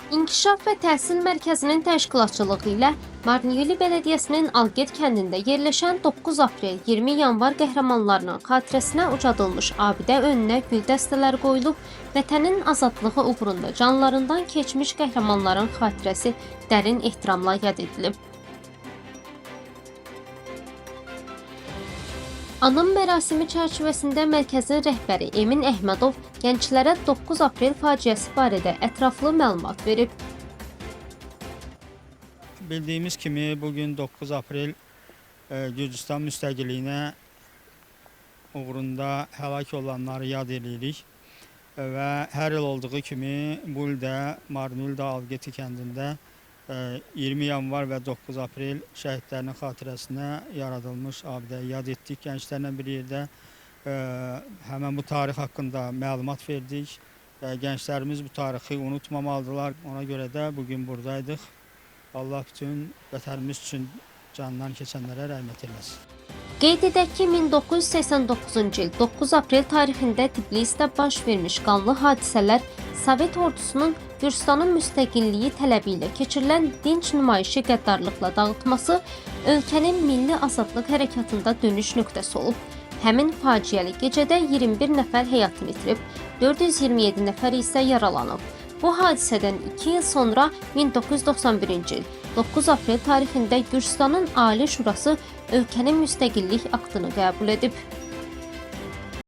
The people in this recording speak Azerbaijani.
İnkişaf və Təhsil Mərkəzinin təşkilatçılığı ilə Marniyeli Bələdiyyəsinin Alget kəndində yerləşən 9 aprel 20 yanvar qəhrəmanlarının xatirəsinə ucadılmış abidə önünə gül dəstələri qoyulub, vətənin azadlığı uğrunda canlarından keçmiş qəhrəmanların xatirəsi dərin ehtiramla yad edilib. Anım mərasimi çərçivəsində mərkəzin rəhbəri Emin Əhmədov gənclərə 9 aprel faciəsi barədə ətraflı məlumat verib. Bildiyimiz kimi bugün 9 aprel Gürcüstan müstəqilliyinə uğrunda həlak olanları yad edirik və hər il olduğu kimi bu il də Marniyeli Algeti kəndində 20 yanvar və 9 aprel şəhidlərinin xatirəsinə yaradılmış abidəyi yad etdik. Gənclərlə bir yerdə həmən bu tarix haqqında məlumat verdik. Gənclərimiz bu tarixi unutmamalıdırlar. Ona görə də bugün buradaydıq. Allah bütün vətənimiz üçün canından keçənlərə rəhmət eləsin. Qeyd edək ki, 1989-cu il 9 aprel tarixində Tbilisidə baş vermiş qanlı hadisələr Sovet ordusunun Gürcüstanın müstəqilliyi tələbi ilə keçirilən dinc nümayişi qəddarlıqla dağıtması ölkənin milli azadlıq hərəkatında dönüş nöqtəsi olub. Həmin faciəli gecədə 21 nəfər həyatını itirib, 427 nəfər isə yaralanıb. Bu hadisədən 2 il sonra 1991-ci il 9 aprel tarixində Gürcüstanın Ali Şurası ölkənin müstəqillik aktını qəbul edib.